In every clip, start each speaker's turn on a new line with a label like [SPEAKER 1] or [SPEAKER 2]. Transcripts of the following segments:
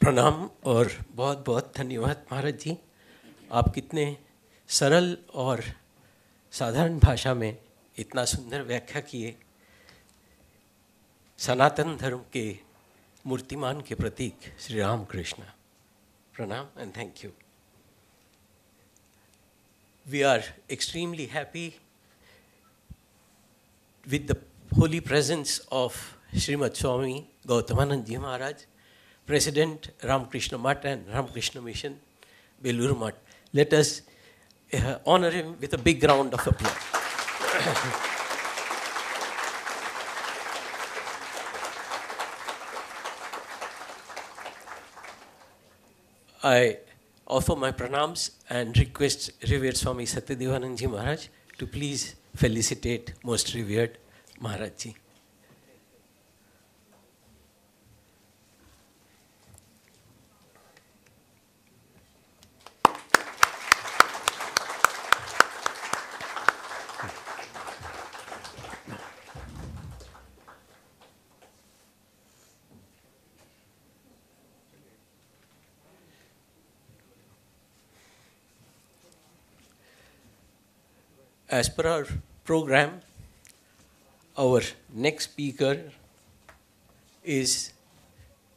[SPEAKER 1] प्रणाम और बहुत बहुत धन्यवाद महाराज जी। आप कितने सरल और साधारण भाषा में इतना सुंदर व्याख्या किए सनातन धर्म के मूर्तिमान के प्रतीक श्री राम कृष्ण। प्रणाम and thank you. We are extremely happy with the holy presence of Srimad Swami Gautamanand Ji Maharaj, President Ramakrishna Math and Ramakrishna Mission, Belur Math. Let us honor him with a big round of applause. I offer my pranams and request revered Swami Satyadevanand Ji Maharaj to please felicitate most revered Maharaj Ji. As per our program, our next speaker is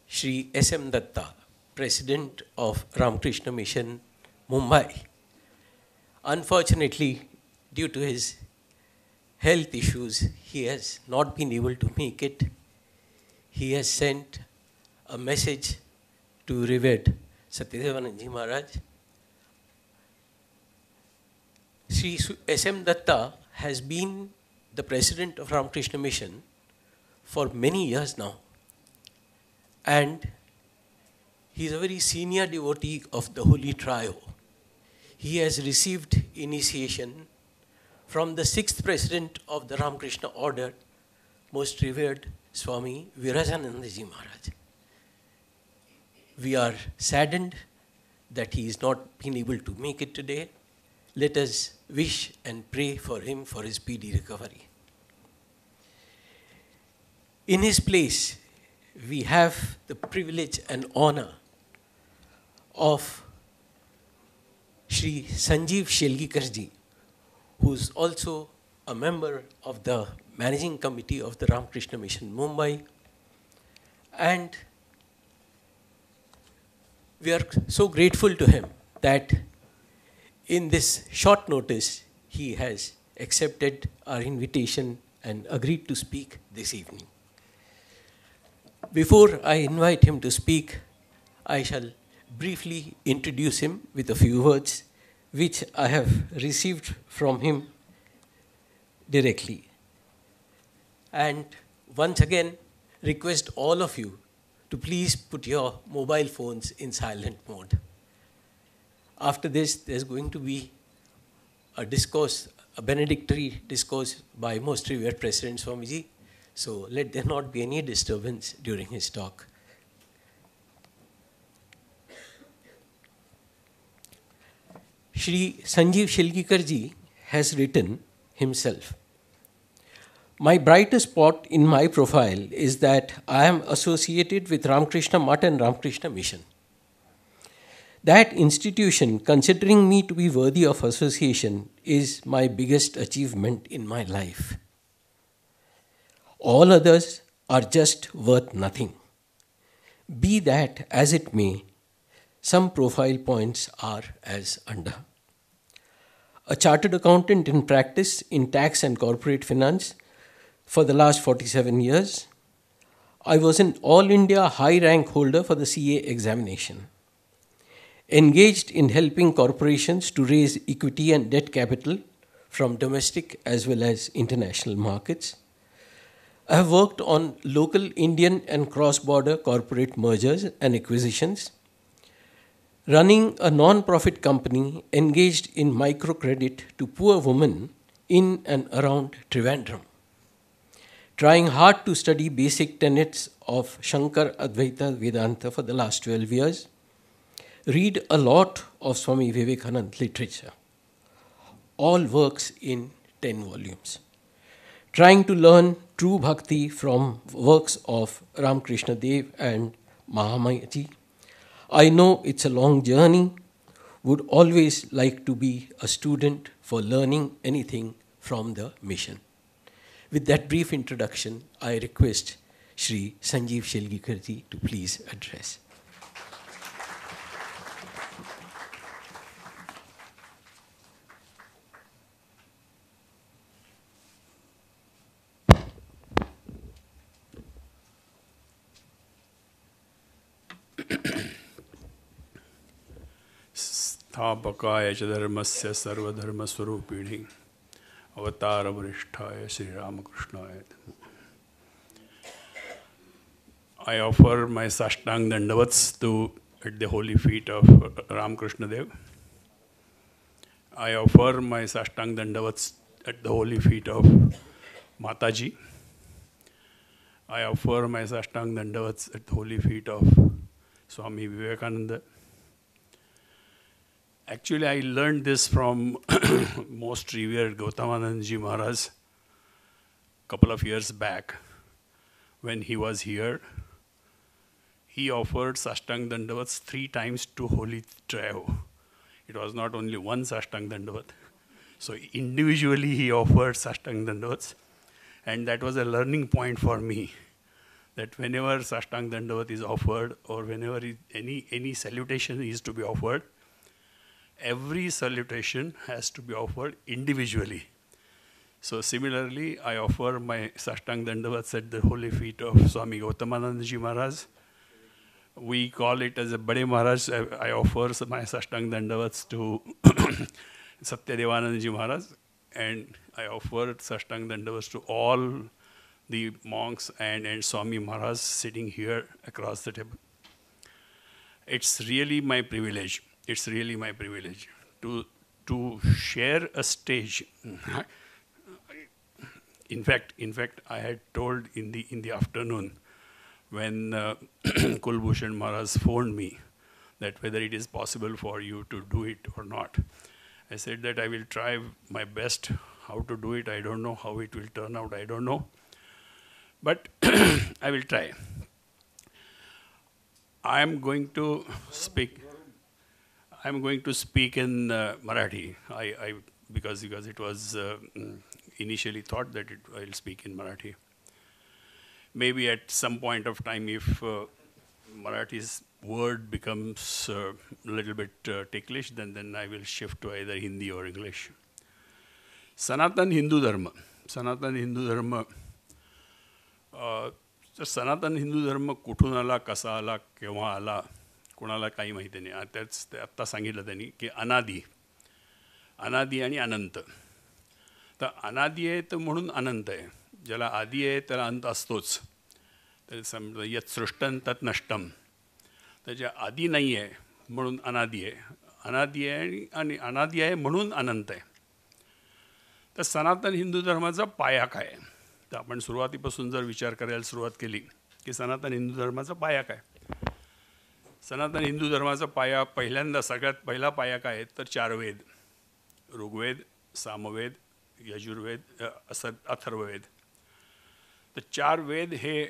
[SPEAKER 1] Shri S.M. Datta, President of Ramakrishna Mission, Mumbai. Unfortunately, due to his health issues, he has not been able to make it. He has sent a message to revered Satyadevanand Ji Maharaj. Sri S.M. Datta has been the president of Ramakrishna Mission for many years now. And he is a very senior devotee of the Holy Trio. He has received initiation from the 6th president of the Ramakrishna Order, most revered Swami Virajananda Ji Maharaj. We are saddened that he has not been able to make it today. Let us wish and pray for him for his speedy recovery. In his place, we have the privilege and honor of Shri Sanjeev Shelgikar Ji, who is also a member of the Managing Committee of the Ramakrishna Mission, Mumbai. And we are so grateful to him that in this short notice, he has accepted our invitation and agreed to speak this evening. Before I invite him to speak, I shall briefly introduce him with a few words which I have received from him directly. And once again, request all of you to please put your mobile phones in silent mode. After this, there's going to be a discourse, a benedictory discourse by most revered President Swamiji. So let there not be any disturbance during his talk. Shri Sanjeev Shelgikar Ji has written himself, "My brightest spot in my profile is that I am associated with Ramakrishna Math and Ramakrishna Mission. That institution, considering me to be worthy of association, is my biggest achievement in my life. All others are just worth nothing. Be that as it may, some profile points are as under. A chartered accountant in practice in tax and corporate finance for the last 47 years. I was an All India high rank holder for the CA examination. Engaged in helping corporations to raise equity and debt capital from domestic as well as international markets. I have worked on local Indian and cross-border corporate mergers and acquisitions, running a non-profit company engaged in microcredit to poor women in and around Trivandrum, trying hard to study basic tenets of Shankar Advaita Vedanta for the last 12 years, read a lot of Swami Vivekananda literature, all works in 10 volumes. Trying to learn true bhakti from works of Ramakrishna Dev and Mahamayaji, I know it's a long journey, would always like to be a student for learning anything from the mission. With that brief introduction, I request Shri Sanjeev Shelgikarji to please address.
[SPEAKER 2] स्थापकाय च धर्मस्य सर्वधर्मस्वरूपिणी अवतारवरिष्ठाय श्रीरामकृष्णाय I offer my Sashtang Dandavats at the holy feet of Ramakrishna Dev. I offer my Sashtang Dandavats at the holy feet of Mataji. I offer my Sashtang Dandavats at the holy feet of Swami Vivekananda. Actually, I learned this from most revered Gautamanand Ji Maharaj a couple of years back when he was here. He offered Sashtang Dandavats 3 times to Holy Trio. It was not only one Sashtang Dandavat. So individually he offered Sashtang Dandavats, and that was a learning point for me, that whenever Sashtang Dandavat is offered or whenever any salutation is to be offered, every salutation has to be offered individually. So similarly, I offer my Sashtang Dandavats at the holy feet of Swami Gautamanand Ji Maharaj. We call it as a Bade Maharaj. I offer my Sashtang Dandavats to Satyadevanand Ji Maharaj, and I offer Sashtang Dandavats to all the monks and Swami Maharaj sitting here across the table. It's really my privilege. It's really my privilege to share a stage. In fact, I had told in the afternoon when Kulbhushan Maharaj phoned me that whether it is possible for you to do it or not. I said that I will try my best how to do it. I don't know how it will turn out. I don't know. But I will try. I am going to speak in Marathi. Because it was initially thought that I'll speak in Marathi. Maybe at some point of time, if Marathi's word becomes a little bit ticklish, then I will shift to either Hindi or English. Sanatan Hindu Dharma. Sanatan Hindu Dharma. तर सनातन हिंदू धर्म कुठून आला, कसा आला, केव्हा आला, कोणाला काही माहिती नाही. त्याच आत्ता सांगितलं त्यांनी की अनादी आणि अनंत. तर अनादी आहे तर म्हणून अनंत आहे. ज्याला आदी आहे त्याला अंत असतोच. तर समजा यत् सृष्टं तत् नष्टं. तर ज्या आदी नाही आहे म्हणून अनादी आहे, अनादी आहे आणि अनादी आहे म्हणून अनंत आहे. तर सनातन हिंदू धर्माचा पाया काय आहे? तर आपण सुरुवातीपासून जर विचार करायला सुरुवात केली की सनातन हिंदू धर्माचा पाया काय? सनातन हिंदू धर्माचा पाया सगळ्यात पहिला पाया काय आहे तर 4 वेद. ऋग्वेद, सामवेद, यजुर्वेद, अथर्ववेद. तर 4 वेद हे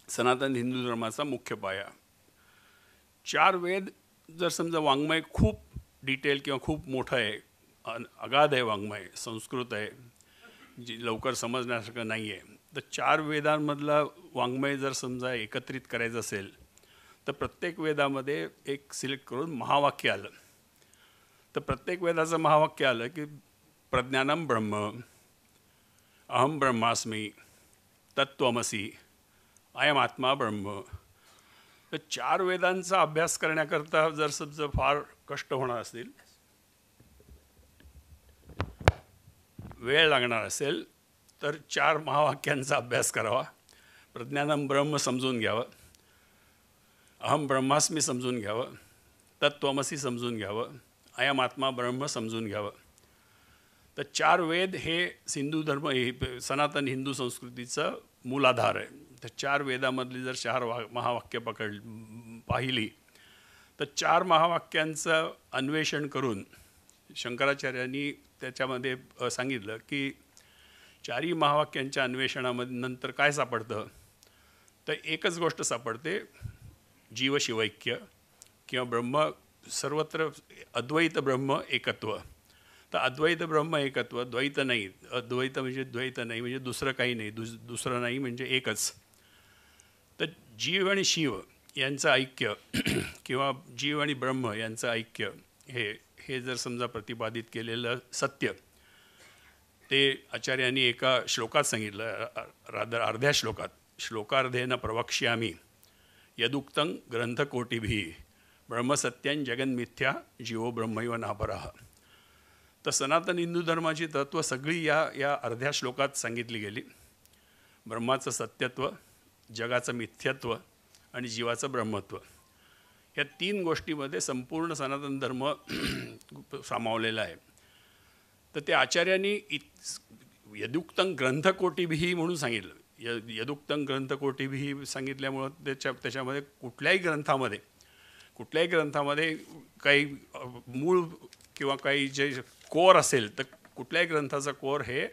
[SPEAKER 2] सनातन हिंदू धर्माचा मुख्य पाया. 4 वेद जर समजा वाङ्मय खूप डिटेल किंवा खूप मोठं आहे, अगाध आहे वाङ्मय, संस्कृत आहे, जी लवकर समजण्यासारखं नाही आहे, तर 4 वेदांमधला वाङ्मय जर समजा एकत्रित करायचं असेल तर प्रत्येक वेदामध्ये एक सिलेक्ट करून महावाक्य आलं. तर प्रत्येक वेदाचं महावाक्य आलं की प्रज्ञानम ब्रह्म, अहम ब्रह्मास्मी, तत्त्वमसी, अयम आत्मा ब्रह्म. तर 4 वेदांचा अभ्यास करण्याकरता जर समजा फार कष्ट होणार असतील, वेळ लागणार असेल, तर 4 महावाक्यांचा अभ्यास करावा. प्रज्ञानम ब्रह्म समजून घ्यावं, अहम ब्रह्मास्मी समजून घ्यावं, तत्त्वमसी समजून घ्यावं, अयम आत्मा ब्रह्म समजून घ्यावं. तर 4 वेद हे हिंदू धर्म, सनातन हिंदू संस्कृतीचं मूलाधार आहे. तर 4 वेदामधली जर 4 महावाक्य पाहिली तर 4 महावाक्यांचं अन्वेषण करून शंकराचार्यांनी त्याच्यामध्ये सांगितलं की 4ही महावाक्यांच्या अन्वेषणामध्ये नंतर काय सापडतं तर एकच गोष्ट सापडते जीवशिवैक्य किंवा ब्रह्म सर्वत्र अद्वैत ब्रह्म एकत्व. तर अद्वैत ब्रह्म एकत्व, द्वैत नाही. अद्वैत म्हणजे द्वैत नाही म्हणजे दुसरं काही नाही, दुसरं नाही म्हणजे एकच. तर जीव आणि शिव यांचं ऐक्य किंवा जीव आणि ब्रह्म यांचं ऐक्य हे जर समजा प्रतिपादित केलेलं सत्य ते आचार्यांनी एका श्लोकात सांगितलं, अर्ध्या श्लोकात. श्लोकार्धेन प्रवक्ष्यामि यदुक्तं ग्रंथकोटिभिः ब्रह्मसत्यं जगन्मिथ्या जीवो ब्रह्मैव नापरः. तर सनातन हिंदू धर्माची तत्त्व सगळी या अर्ध्या श्लोकात सांगितली गेली. ब्रह्माचं सत्यत्व, जगाचं मिथ्यत्व आणि जीवाचं ब्रह्मत्व, या 3 गोष्टीमध्ये संपूर्ण सनातन धर्म सामावलेला आहे. तर ते आचार्यांनी यदुक्तं ग्रंथकोटिभिः म्हणून सांगितलं. यदुक्तं ग्रंथकोटिभिः सांगितल्यामुळं त्याच्यामध्ये कुठल्याही ग्रंथामध्ये काही मूळ किंवा काही जे कोर असेल तर कुठल्याही ग्रंथाचा कोर हे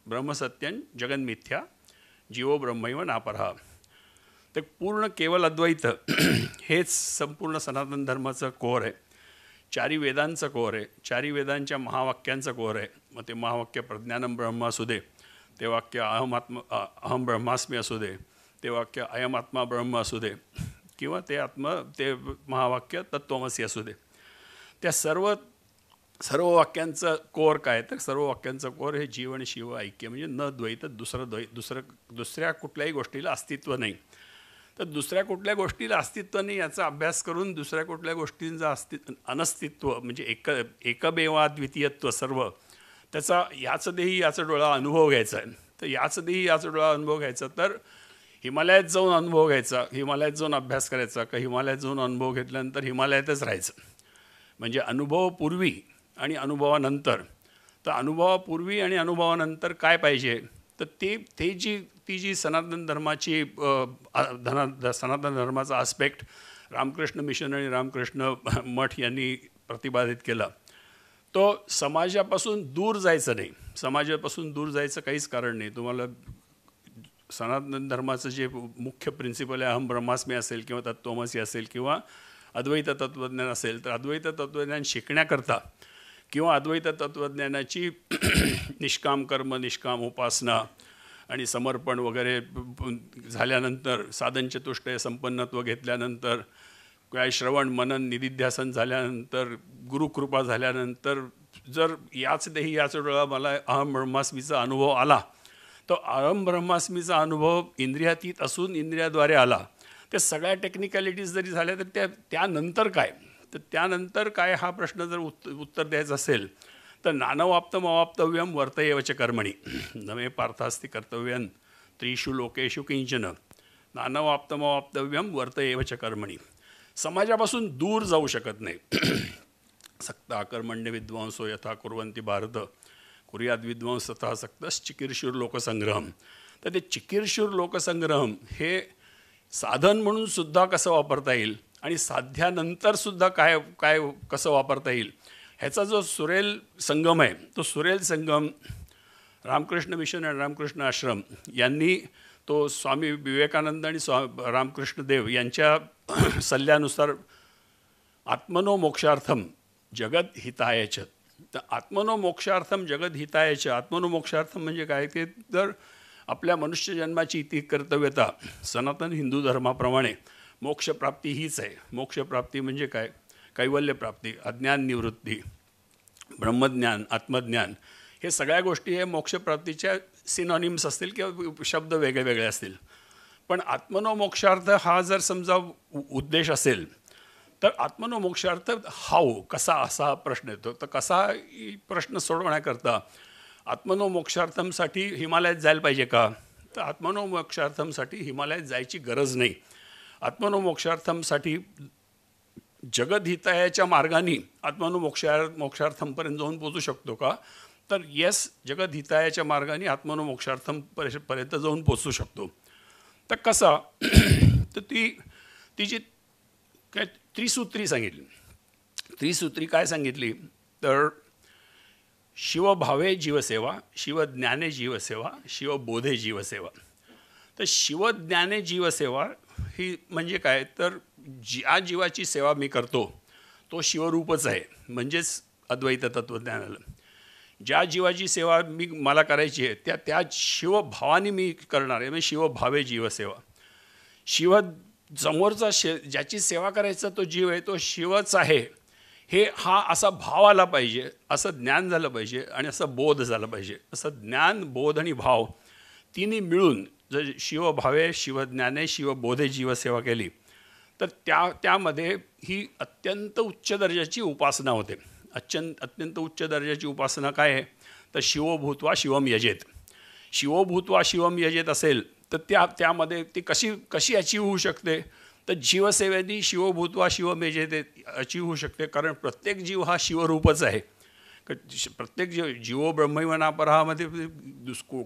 [SPEAKER 2] ब्रह्मसत्यं जगन्मिथ्या जीवो ब्रह्मैव नापरः. ते पूर्ण केवळ अद्वैत हेच संपूर्ण सनातन धर्माचं कोर आहे. 4 वेदांचं कोर आहे. 4 वेदांच्या महावाक्यांचं कोर आहे. मग ते महावाक्य प्रज्ञानम ब्रह्म असू दे, ते वाक्य अहम ब्रह्मास्मी असू दे, ते वाक्य अयमात्मा ब्रह्म असू दे, किंवा ते महावाक्य तत्त्वमसी असू दे. त्या सर्व वाक्यांचं कोर काय, तर सर्व वाक्यांचं कोर हे जीव आणि शिव ऐक्य म्हणजे न द्वैत. दुसऱ्या कुठल्याही गोष्टीला अस्तित्व नाही. तर दुसऱ्या कुठल्या गोष्टीला अस्तित्व नाही याचा अभ्यास करून दुसऱ्या कुठल्या गोष्टींचं अनस्तित्व म्हणजे एकमेवा द्वितीयत्व सर्व त्याचा याच देही याचा डोळा अनुभव घ्यायचा आहे. तर याच देही याचा डोळा अनुभव घ्यायचा तर हिमालयात जाऊन अनुभव घ्यायचा, हिमालयात जाऊन अभ्यास करायचा, का हिमालयात जाऊन अनुभव घेतल्यानंतर हिमालयातच राहायचं. म्हणजे अनुभवापूर्वी आणि अनुभवानंतर. तर अनुभवापूर्वी आणि अनुभवानंतर काय पाहिजे, तर ती जी सनातन धर्माची सनातन धर्माचा आस्पेक्ट रामकृष्ण मिशन आणि रामकृष्ण मठ यांनी प्रतिपादित केला, तो समाजापासून दूर जायचं नाही. समाजापासून दूर जायचं काहीच कारण नाही. तुम्हाला सनातन धर्माचं जे मुख्य प्रिन्सिपल आहे अहम ब्रह्मास्मी असेल किंवा तत्त्वमसी असेल किंवा अद्वैत तत्त्वज्ञान असेल, तर अद्वैत तत्त्वज्ञान शिकण्याकरता किंवा अद्वैत तत्त्वज्ञानाची निष्काम कर्म, निष्काम उपासना आणि समर्पण वगैरे झाल्यानंतर, साधनचतुष्टय संपन्नत्व घेतल्यानंतर, काय श्रवण मनन निधिध्यासन झाल्यानंतर, गुरुकृपा झाल्यानंतर जर याच देही याच डोळा मला अहम ब्रह्मास्मीचा अनुभव आला, तो अहम ब्रह्मास्मीचा अनुभव इंद्रियातीत असून इंद्रियाद्वारे आला. त्या सगळ्या टेक्निकॅलिटीज जरी झाल्या तर त्यानंतर काय, तर त्यानंतर काय हा प्रश्न जर उत्तर द्यायचं असेल तर नानवाप्तम अवाप्तव्यम वर्तयेवच कर्मणी नमे पार्थास्ति कर्तव्यं त्रिषु लोकेषु किंचन नानवाप्तम अवाप्तव्यम वर्तयेवच कर्मणी. समाजापासून दूर जाऊ शकत नाही. सक्ता कर्मण्य विद्वांसो यथा कुर्वन्ति भारत कुर्याद विद्वांस तथा सक्तस चिकीर्षुर लोकसंग्रहम. तर ते चिकीर्षुर लोकसंग्रहम हे साधन म्हणून सुद्धा कसं वापरता येईल आणि साध्यानंतरसुद्धा काय कसं वापरता येईल ह्याचा जो सुरेल संगम आहे, तो सुरेल संगम रामकृष्ण मिशन आणि रामकृष्ण आश्रम यांनी तो स्वामी विवेकानंद आणि रामकृष्ण देव यांच्या सल्ल्यानुसार आत्मनो मोक्षार्थम जगत हितायच. तर आत्मनो मोक्षार्थम जगत हितायच. आत्मनो मोक्षार्थम म्हणजे काय, ते तर आपल्या मनुष्य जन्माची इति कर्तव्यता सनातन हिंदू धर्माप्रमाणे मोक्षप्राप्ती हीच आहे. मोक्षप्राप्ती म्हणजे काय, कैवल्यप्राप्ती, अज्ञान निवृत्ती, ब्रह्मज्ञान, आत्मज्ञान, हे सगळ्या गोष्टी हे मोक्षप्राप्तीच्या सिनॉनिम्स असतील किंवा शब्द वेगळे वेगळे असतील. पण आत्मनो मोक्षार्थ हा जर समजा उद्देश असेल तर आत्मनो मोक्षार्थ हाऊ कसा असा प्रश्न येतो. तर कसा प्रश्न सोडवण्याकरता आत्मनो मोक्षार्थमसाठी हिमालयात जायला पाहिजे का, तर आत्मनो मोक्षार्थमसाठी हिमालयात जायची गरज नाही. आत्मनो मोक्षार्थमसाठी जगदहितायाच्या मार्गाने आत्मनो मोक्षार्थमपर्यंत जाऊन पोचू शकतो का, तर येस, जगदहितायाच्या मार्गाने आत्मनो मोक्षार्थमपर्यंत जाऊन पोचू शकतो. तर कसा, तर ती जी काय त्रिसूत्री सांगितली. त्रिसूत्री काय सांगितली, तर शिवभावे जीवसेवा, शिवज्ञाने जीवसेवा, शिवबोधे जीवसेवा. तर शिवज्ञाने जीवसेवा ही म्हणजे काय तर ज्या जीवाची सेवा मी करतो तो शिवरूपच आहे, म्हणजेच अद्वैत तत्त्वज्ञान आलं. ज्या जीवाची सेवा मला करायची आहे त्या शिवभावाने मी करणार आहे, म्हणजे शिवभावे जीवसेवा. समोरचा ज्याची सेवा करायचा तो जीव आहे तो शिवच आहे हा असा भाव आला पाहिजे, असं ज्ञान झालं पाहिजे आणि असं बोध झालं पाहिजे. असं ज्ञान, बोध आणि भाव तिन्ही मिळून जर शिवभावे शिवज्ञाने शिवबोधे जीवसेवा केली तर त्यामध्ये ही अत्यंत उच्च दर्जाची उपासना होते. अत्यंत उच्च दर्जाची उपासना काय आहे तर शिवभूत्वा शिवम यजेत. शिवभूत्वा शिवम यजेत असेल तर त्यामध्ये ती कशी अचीव होऊ शकते तर जीवसेवेनी शिवभूत्वा शिवम यजेत अचीव होऊ शकते. कारण प्रत्येक जीव हा शिवरूपच आहे. प्रत्येक जीवो ब्रह्मैवनापरामध्ये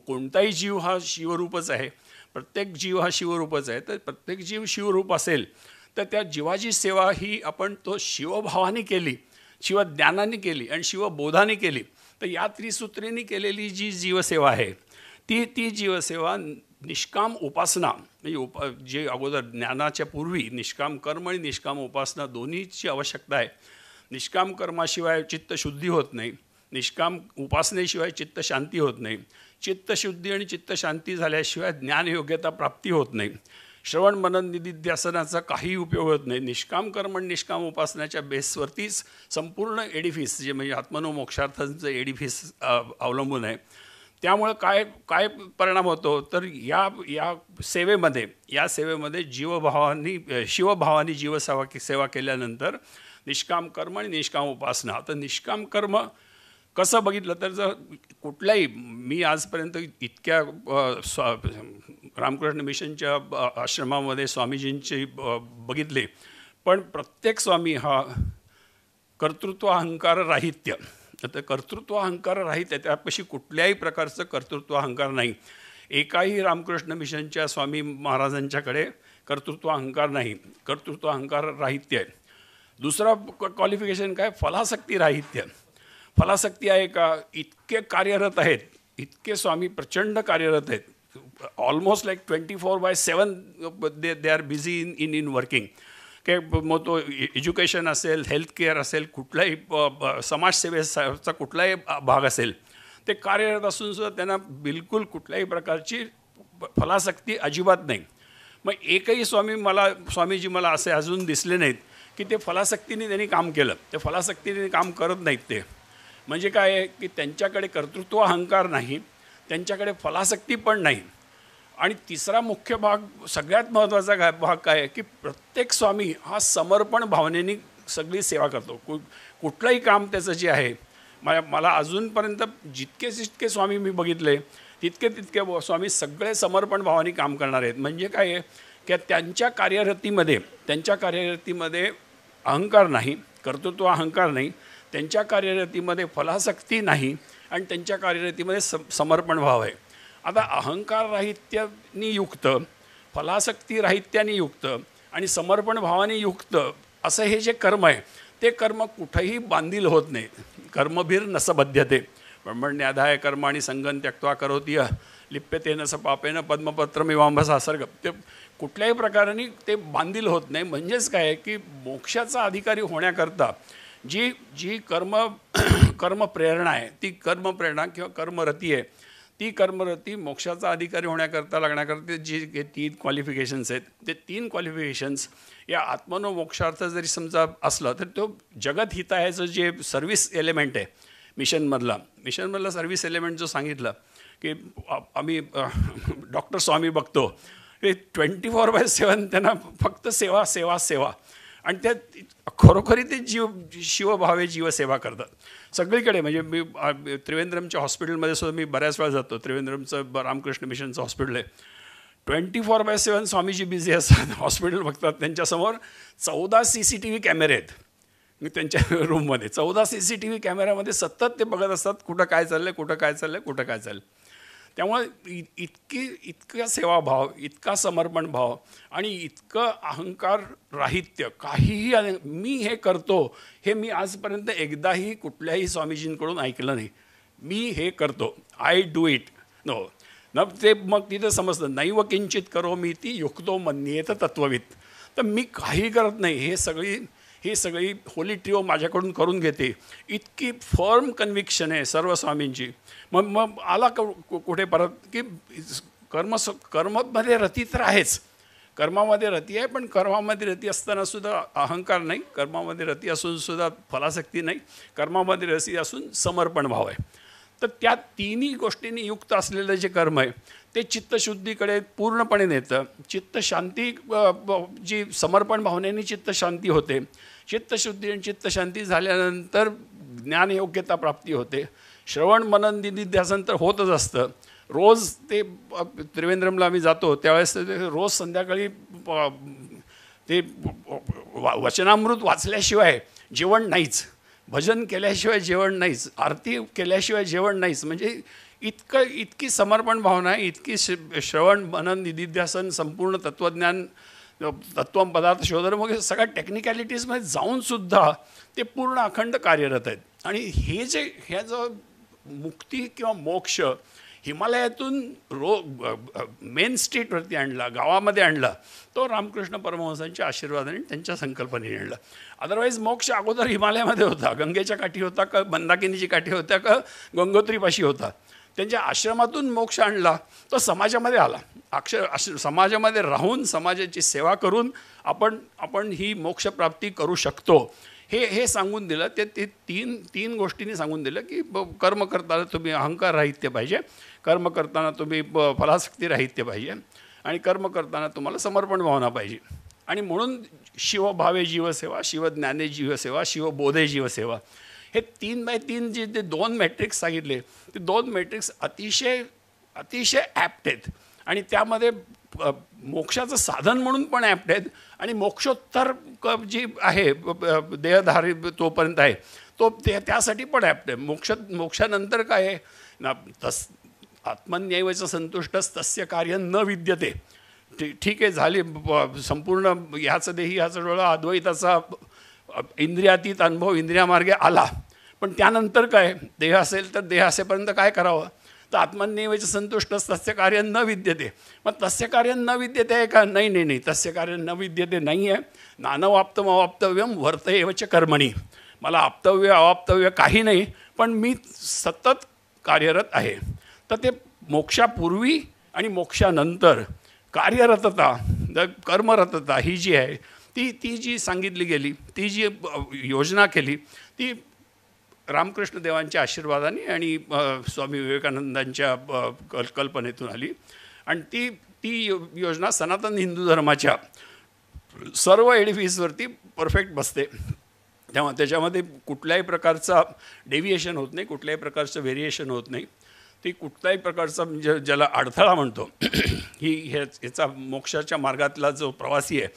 [SPEAKER 2] कोणताही जीव हा शिवरूपच आहे. प्रत्येक जीव हा शिवरूपच आहे. तर प्रत्येक जीव शिवरूप असेल तर त्या जीवाची सेवा ही आपण तो शिवभावाने केली, शिवज्ञानाने केली आणि शिवबोधाने केली तर या त्रिसूत्रीने केलेली जी जीवसेवा आहे ती जीवसेवा निष्काम उपासना म्हणजे जे अगोदर ज्ञानाच्या पूर्वी निष्काम कर्म आणि निष्काम उपासना दोन्हीची आवश्यकता आहे. निष्काम कर्माशिवाय चित्तशुद्धी होत नाही, निष्काम उपासनेशिवाय चित्तशांती होत नाही, चित्तशुद्धी आणि चित्तशांती झाल्याशिवाय ज्ञानयोग्यता प्राप्ती होत नाही, श्रवण मनन निधिध्यासनाचा काही उपयोग होत नाही. निष्काम कर्म आणि निष्काम उपासनाच्या बेसवरतीच संपूर्ण एडिफिस जे म्हणजे आत्मनो मोक्षार्थांचं एडिफिस अवलंबून आहे. त्यामुळे काय परिणाम होतो तर या सेवेमध्ये शिवभावानी सेवा केल्यानंतर निष्काम कर्म आणि निष्काम उपासना. तर निष्काम कर्म कसं बघितलं तर जर कुठल्याही मी आजपर्यंत इतक्या रामकृष्ण मिशनच्या आश्रमामध्ये स्वामीजींचे बघितले, पण प्रत्येक स्वामी हा कर्तृत्व अहंकार राहित्य. तर कर्तृत्व अहंकार राहित्य त्यापाशी कुठल्याही प्रकारचं कर्तृत्व अहंकार नाही. एकाही रामकृष्ण मिशनच्या स्वामी महाराजांच्याकडे कर्तृत्व अहंकार नाही, कर्तृत्व अहंकार राहित्य आहे. दुसरा क्वालिफिकेशन काय फलासक्ती राहित्य. फलासक्ती आहे का इतके कार्यरत आहेत, इतके स्वामी प्रचंड कार्यरत आहेत, almost like 24/7 they are busy in working. की मग तो एज्युकेशन असेल, हेल्थकेअर असेल, कुठलाही समाजसेवेचा कुठलाही भाग असेल ते कार्यरत असून सुद्धा त्यांना बिलकुल कुठल्याही प्रकारची फलासक्ती अजिबात नाही. मग एकही स्वामीजी मला असे अजून दिसले नाहीत की ते फलासक्तीने त्यांनी काम केलं. ते फलासक्तीने काम करत नाहीत. ते म्हणजे काय आहे की त्यांच्याकडे कर्तृत्व अहंकार नाही, त्यांच्याकडे फलासक्ती पण नाही. आणि तिसरा मुख्य भाग, सगळ्यात महत्त्वाचा भाग काय आहे की प्रत्येक स्वामी हा समर्पण भावनेने सगळी सेवा करतो. कुठलंही काम त्याचं जे आहे मला अजूनपर्यंत जितके स्वामी मी बघितले तितके स्वामी सगळे समर्पण भावाने काम करणार आहेत. म्हणजे काय आहे की त्यांच्या कार्यरतीमध्ये अहंकार नाही, कर्तृत्व अहंकार नाही, त्यांच्या कार्यरतीमध्ये फलासक्ती नाही आणि त्यांच्या कार्यरतीमध्ये समर्पण भाव आहे. आता अहंकार राहित्याने युक्त, फलासक्ती राहित्याने युक्त आणि समर्पण भावाने युक्त असं हे जे कर्म आहे ते कर्म कुठंही बांधील होत नाही. कर्मभीर नसबध्यते ब्रह्मण्याधाय कर्माणि संगन त्यक्त्वा करोति लिप्यतेन स पापेन पद्मपत्रमिवांभसा सर्ग. ते कुठल्याही प्रकाराने ते बांधील होत नाही. म्हणजेच काय की मोक्षाचा अधिकारी होण्याकरता जी कर्म प्रेरणा आहे ती कर्मप्रेरणा किंवा कर्मरती आहे, ती कर्मरती मोक्षाचा अधिकारी होण्याकरता लागण्याकरता जी 3 क्वालिफिकेशन्स आहेत ते 3 क्वालिफिकेशन्स या आत्मनो मोक्षार्थ जरी समजा असलं तर तो जगत हितायाचं जे सर्व्हिस एलिमेंट आहे मिशनमधला सर्व्हिस एलिमेंट जो सांगितलं की आम्ही डॉक्टर स्वामी बघतो ते 24/7 त्यांना फक्त सेवा सेवा सेवा आणि त्या खरोखरी ते शिवभावे जीवसेवा करतात सगळीकडे. म्हणजे मी त्रिवेंद्रमच्या हॉस्पिटलमध्ये सुद्धा मी बऱ्याच वेळा जातो. त्रिवेंद्रमचं रामकृष्ण मिशनचं हॉस्पिटल आहे. 24/7 स्वामीजी बिझी असतात, हॉस्पिटल बघतात. त्यांच्यासमोर 14 CCTV कॅमेरे आहेत. मी त्यांच्या रूममध्ये 14 CCTV कॅमेऱ्यामध्ये सतत ते बघत असतात कुठं काय चाललं आहे. त्यामुळे इतका सेवाभाव, इतका समर्पण भाव आणि इतकं अहंकार राहित्य, काहीही मी हे करतो हे मी आजपर्यंत एकदाही कुठल्याही स्वामीजींकडून ऐकलं नाही. मी हे करतो, आय डू इट. नो, न ते मग तिथं समजतं नैव किंचित करोमी ती युक्तो मन्येत तत्ववित. तर मी काही करत नाही, ही सगळी होली ट्रिओ माझ्याकडून करून घेते, इतकी फर्म कन्व्हिक्शन आहे सर्व स्वामींची. मग आला कुठे परत की कर्मामध्ये रती तर आहेच, कर्मामध्ये रती आहे, पण कर्मामध्ये रती असताना सुद्धा अहंकार नाही, कर्मामध्ये रती असून सुद्धा फलासक्ती नाही, कर्मामध्ये रती असून समर्पण भाव आहे. तर त्या तिन्ही गोष्टींनी युक्त असलेलं जे कर्म आहे ते चित्तशुद्धीकडे पूर्णपणे नेतं. चित्तशांती जी समर्पण भावनेने चित्तशांती होते, चित्तशुद्धी आणि चित्तशांती झाल्यानंतर ज्ञानयोग्यता प्राप्ती होते. श्रवण मनन निधिध्यासन तर होतच असतं. रोज ते त्रिवेंद्रमला आम्ही जातो त्यावेळेस रोज संध्याकाळी ते वचनामृत वाचल्याशिवाय जेवण नाहीच, भजन केल्याशिवाय जेवण नाहीच, आरती केल्याशिवाय जेवण नाहीच. म्हणजे इतकी समर्पण भावना आहे, इतकी श्रवण मनन निधिध्यासन संपूर्ण तत्त्वज्ञान तत्त्वम पदार्थ शोधन मग सगळ्या टेक्निकॅलिटीजमध्ये जाऊनसुद्धा ते पूर्ण अखंड कार्यरत आहेत. आणि ह्या जो मुक्ती किंवा मोक्ष हिमालयातून मेन स्ट्रीटवरती आणला, गावामध्ये आणला, तो रामकृष्ण परमहंसांच्या आशीर्वादाने त्यांच्या संकल्पनेने आणला. अदरवाईज मोक्ष अगोदर हिमालयामध्ये होता, गंगेच्या काठी होता का मंदाकिनीची काठी होत्या का गंगोत्रीपाशी होता. त्यांच्या आश्रमातून मोक्ष आणला तो समाजामध्ये आला. समाजामध्ये राहून समाजाची सेवा करून आपण ही मोक्षप्राप्ती करू शकतो हे सांगून दिलं. ते तीन गोष्टींनी सांगून दिलं की कर्म करताना तुम्ही अहंकार राहित्य पाहिजे, कर्म करताना तुम्ही फलासक्ती राहित्य पाहिजे, आणि कर्म करताना तुम्हाला समर्पण भावना पाहिजे. आणि म्हणून शिवभावे जीवसेवा, शिवज्ञाने जीवसेवा, शिवबोधे जीवसेवा, हे 3x3 जे 2 मॅट्रिक्स सांगितले ते 2 मॅट्रिक्स अतिशय ॲप्ट आहेत. आणि त्यामध्ये मोक्षाचं साधन म्हणून पण ॲप्ट आहेत, आणि मोक्षोत्तर जी आहे देहधारी तोपर्यंत आहे तो त्यासाठी पण ॲप्ट आहे. मोक्षानंतर काय आहे ना, आत्मन्यैवच संतुष्टस तस्य कार्य न विद्यते. ठीक आहे, झाली संपूर्ण ह्याचं देही ह्याचं डोळा अद्वैताचा इंद्रियातीत अनुभव इंद्रियामार्गे आला, पण त्यानंतर काय, देह असेल तर देह असेपर्यंत काय करावं, तर आत्मन्यैवच संतुष्टस तस्य कार्य न विद्यते. मग तस्य कार्य न विद्यते आहे का, नाही, तस्य कार्य न विद्यते नाही आहे. नानवाप्तम अवाप्तव्यम वर्त एवच कर्मणी. मला आप्तव्य अवाप्तव्य काही नाही, पण मी सतत कार्यरत आहे. तर ते मोक्षापूर्वी आणि मोक्षानंतर कार्यरतता, कर्मरतता ही जी आहे ती जी सांगितली गेली, ती जी योजना केली ती रामकृष्ण देवांच्या आशीर्वादाने आणि स्वामी विवेकानंदांच्या कल्पनेतून आली. आणि ती योजना सनातन हिंदू धर्माच्या सर्व एडिफिसवरती परफेक्ट बसते. तेव्हा त्याच्यामध्ये कुठल्याही प्रकारचा डेव्हिएशन होत नाही, कुठल्याही प्रकारचं व्हेरिएशन होत नाही. ती कुठल्याही प्रकारचा म्हणजे ज्याला अडथळा म्हणतो ह्याचा मोक्षाच्या मार्गातला जो प्रवासी आहे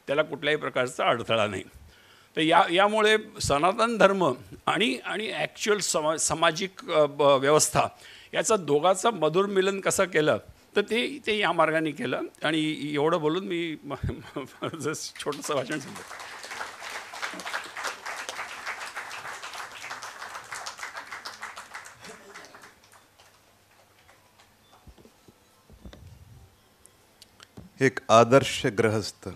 [SPEAKER 2] त्याला कुठल्याही प्रकारचा अडथळा नाही. तर यामुळे सनातन धर्म आणि ॲक्च्युअल सामाजिक व्यवस्था याचा दोघाचा मधुर मिलन कसं केलं तर ते या मार्गाने केलं. आणि एवढं बोलून मी छोटंसं भाषण सांगतो.
[SPEAKER 3] एक आदर्श गृहस्थ